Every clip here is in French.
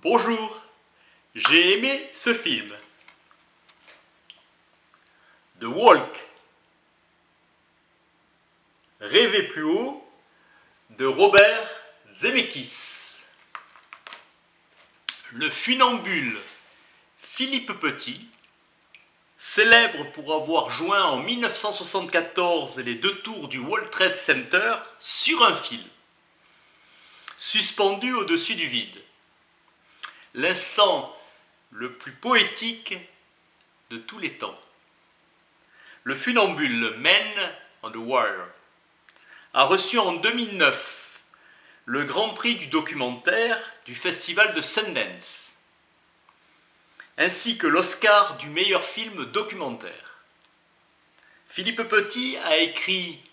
Bonjour, j'ai aimé ce film. The Walk. Rêver plus haut de Robert Zemeckis. Le funambule Philippe Petit, célèbre pour avoir joint en 1974 les deux tours du World Trade Center sur un fil, suspendu au-dessus du vide. L'instant le plus poétique de tous les temps. Le funambule Man on the Wire a reçu en 2009 le Grand Prix du documentaire du Festival de Sundance, ainsi que l'Oscar du meilleur film documentaire. Philippe Petit a écrit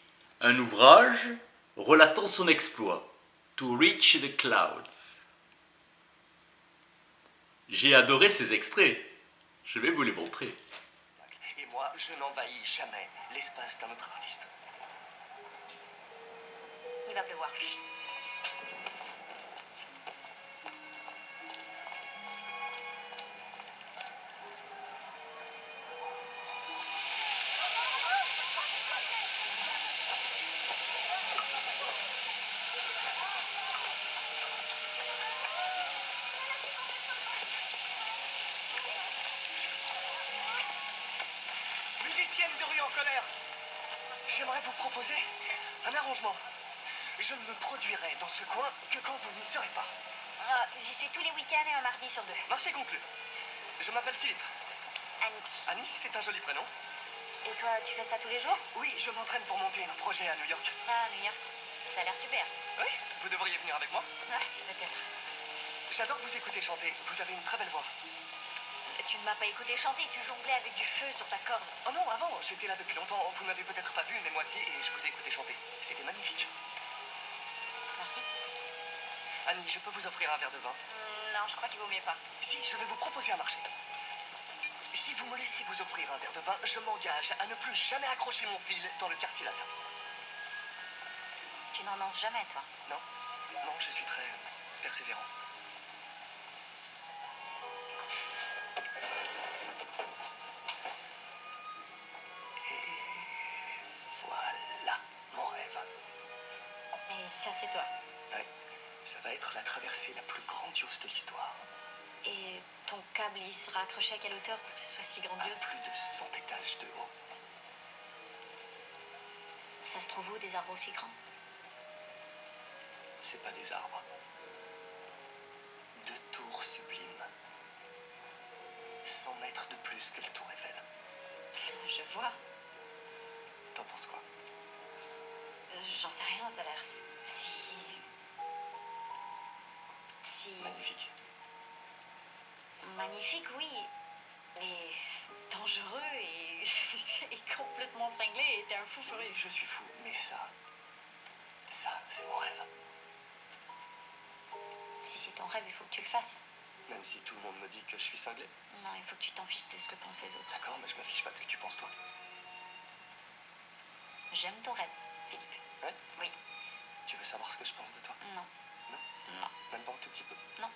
un ouvrage relatant son exploit, To Reach the Clouds. J'ai adoré ces extraits, je vais vous les montrer. Et moi, je n'envahis jamais l'espace d'un autre artiste. Il va pleuvoir. Musicienne de rue en colère, j'aimerais vous proposer un arrangement. Je ne me produirai dans ce coin que quand vous n'y serez pas. J'y suis tous les week-ends et un mardi sur deux. Marché conclu. Je m'appelle Philippe. Annie. Annie, c'est un joli prénom. Et toi, tu fais ça tous les jours? Oui, je m'entraîne pour monter un projet à New York. Ah, New York. Ça a l'air super. Oui, vous devriez venir avec moi. Ouais, peut-être. J'adore vous écouter chanter. Vous avez une très belle voix. Tu ne m'as pas écouté chanter, tu jonglais avec du feu sur ta corde. Oh non, avant, j'étais là depuis longtemps. Vous m'avez peut-être pas vu, mais moi aussi, et je vous ai écouté chanter. C'était magnifique. Merci. Annie, je peux vous offrir un verre de vin? Non, je crois qu'il vaut mieux pas. Si, je vais vous proposer un marché. Si vous me laissez vous offrir un verre de vin, je m'engage à ne plus jamais accrocher mon fil dans le quartier latin. Tu n'en lances jamais, toi. Non, non, je suis très persévérant. Et voilà mon rêve. Mais ça, c'est toi. Ouais, ça va être la traversée la plus grandiose de l'histoire. Et ton câble, il sera accroché à quelle hauteur pour que ce soit si À grandiose? plus de 100 étages de haut. Ça se trouve où, des arbres aussi grands? C'est pas des arbres. Deux tours sublimes. 100 mètres de plus que la tour Eiffel. Je vois. T'en penses quoi? J'en sais rien, ça a l'air si Magnifique. magnifique, oui, mais dangereux et, et complètement cinglé, et t'es un fou furieux. Oui, je suis fou, mais ça, c'est mon rêve. Si c'est ton rêve, il faut que tu le fasses. Même si tout le monde me dit que je suis cinglé. Non, il faut que tu t'en fiches de ce que pensent les autres. D'accord, mais je me fiche pas de ce que tu penses toi. J'aime ton rêve, Philippe. Ouais? Oui. Tu veux savoir ce que je pense de toi? Non. Non? Non. Même pas un tout petit peu? Non.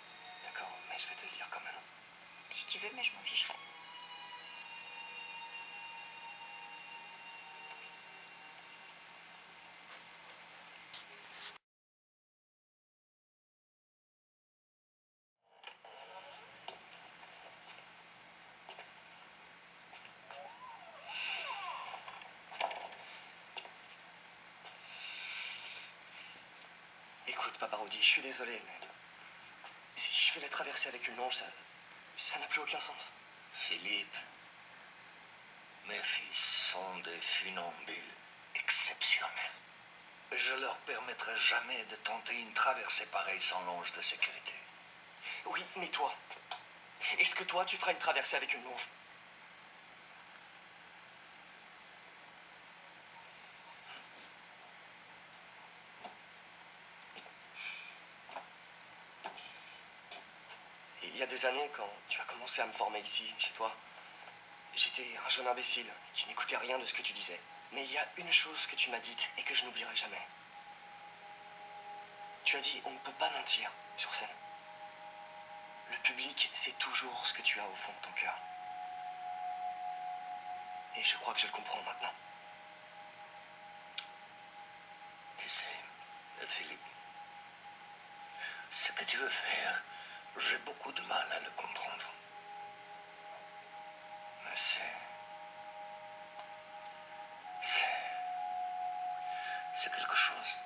D'accord, mais je vais te le dire quand même. Si tu veux, mais je m'en ficherai. Écoute, Paparoudi, je suis désolé, mais si je fais la traversée avec une longe, ça n'a plus aucun sens. Philippe, mes fils sont des funambules exceptionnels. Je leur permettrai jamais de tenter une traversée pareille sans longe de sécurité. Oui, mais toi, est-ce que toi, tu feras une traversée avec une longe? Il y a des années, quand tu as commencé à me former ici, chez toi, j'étais un jeune imbécile qui n'écoutait rien de ce que tu disais. Mais il y a une chose que tu m'as dite et que je n'oublierai jamais. Tu as dit, on ne peut pas mentir sur scène. Le poétique, c'est toujours ce que tu as au fond de ton cœur. Et je crois que je le comprends maintenant. Tu sais, Philippe, ce que tu veux faire, j'ai beaucoup de mal à le comprendre. Mais c'est quelque chose.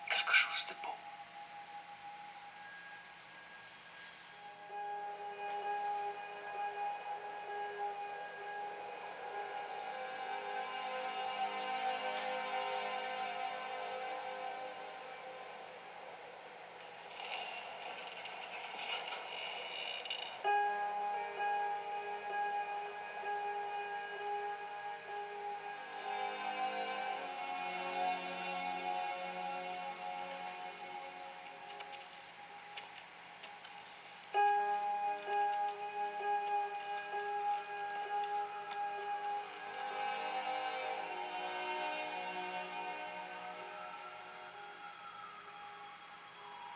Quelque chose de beau.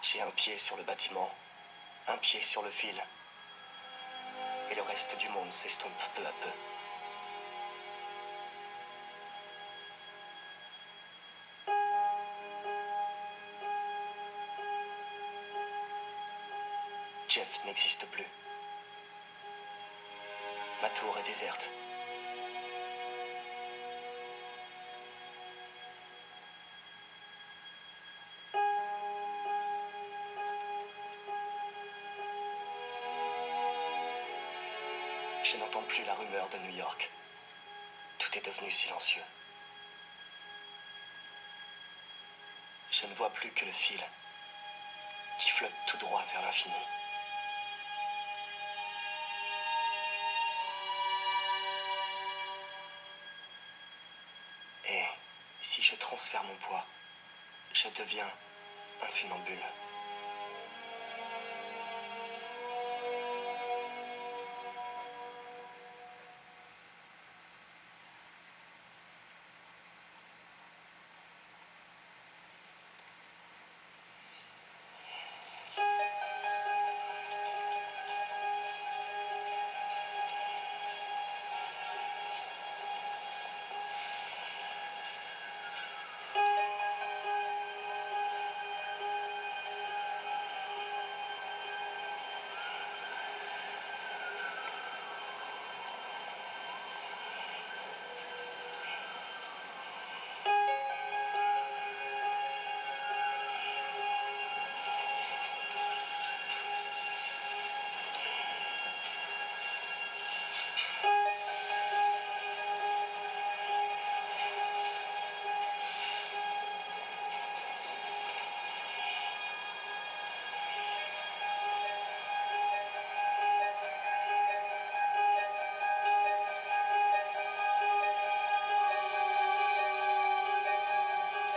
J'ai un pied sur le bâtiment, un pied sur le fil. Et le reste du monde s'estompe peu à peu. Jeff n'existe plus. Ma tour est déserte. Je n'entends plus la rumeur de New York. Tout est devenu silencieux. Je ne vois plus que le fil qui flotte tout droit vers l'infini. Et si je transfère mon poids, je deviens un funambule.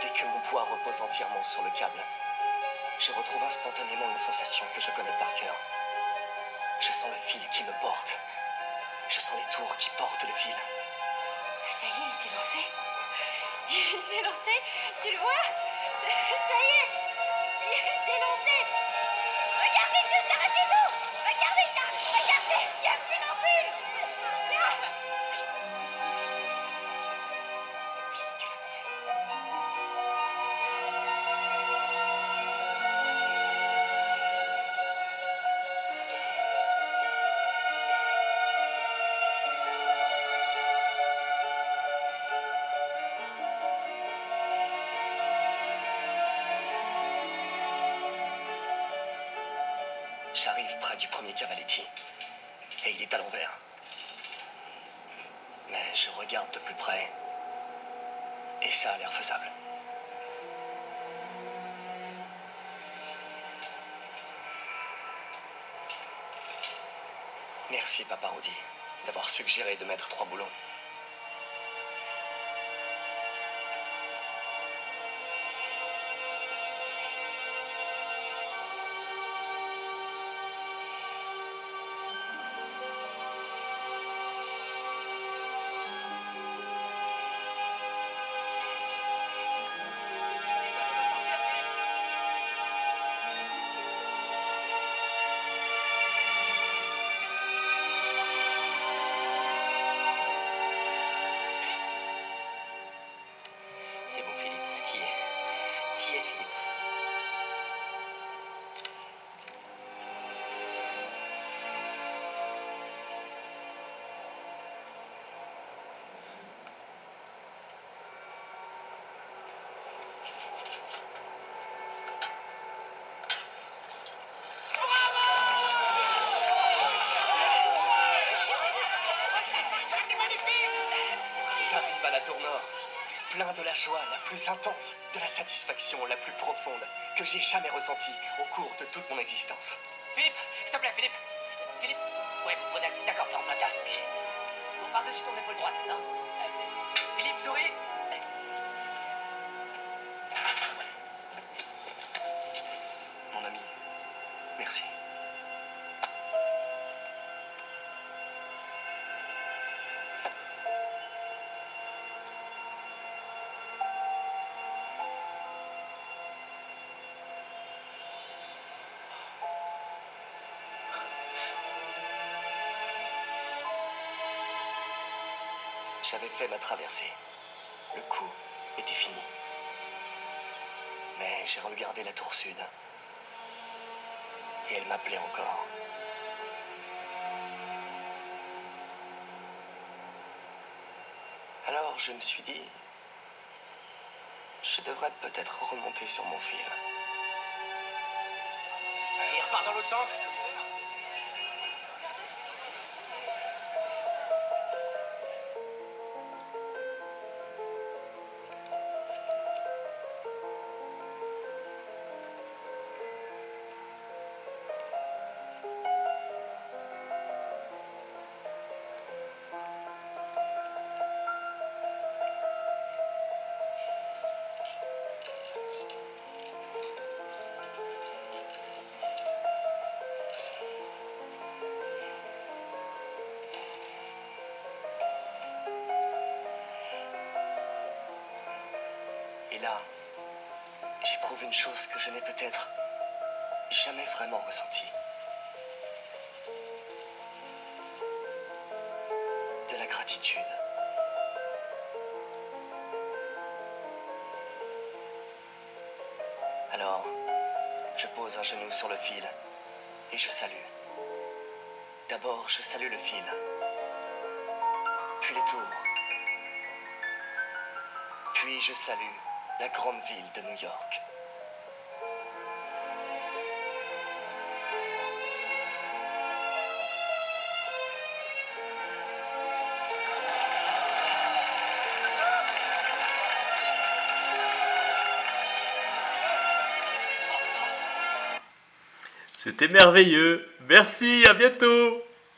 Dès que mon poids repose entièrement sur le câble, je retrouve instantanément une sensation que je connais par cœur. Je sens le fil qui me porte. Je sens les tours qui portent le fil. Ça y est, il s'est lancé. Il s'est lancé. Tu le vois? Ça y est. Il s'est lancé. Regardez tous, arrêtez-vous. Regardez là. Regardez. Il y a un funambule. Là. J'arrive près du premier Cavaletti, et il est à l'envers. Mais je regarde de plus près, et ça a l'air faisable. Merci, Papa Rudy, d'avoir suggéré de mettre 3 boulons. tour nord, plein de la joie la plus intense, de la satisfaction la plus profonde que j'ai jamais ressentie au cours de toute mon existence. Philippe, s'il te plaît, Philippe. Philippe. Ouais, bon, d'accord, t'es en plein taf, obligé. Bon, par-dessus ton épaule droite, non? Philippe, souris. Mon ami, merci. J'avais fait ma traversée. Le coup était fini. Mais j'ai regardé la tour sud. Et elle m'appelait encore. Alors je me suis dit, je devrais peut-être remonter sur mon fil. Il repart dans l'autre sens. Et là, j'éprouve une chose que je n'ai peut-être jamais vraiment ressentie. De la gratitude. Alors, je pose un genou sur le fil et je salue. D'abord, je salue le fil, puis les tours, puis je salue la grande ville de New York. C'était merveilleux. Merci, à bientôt.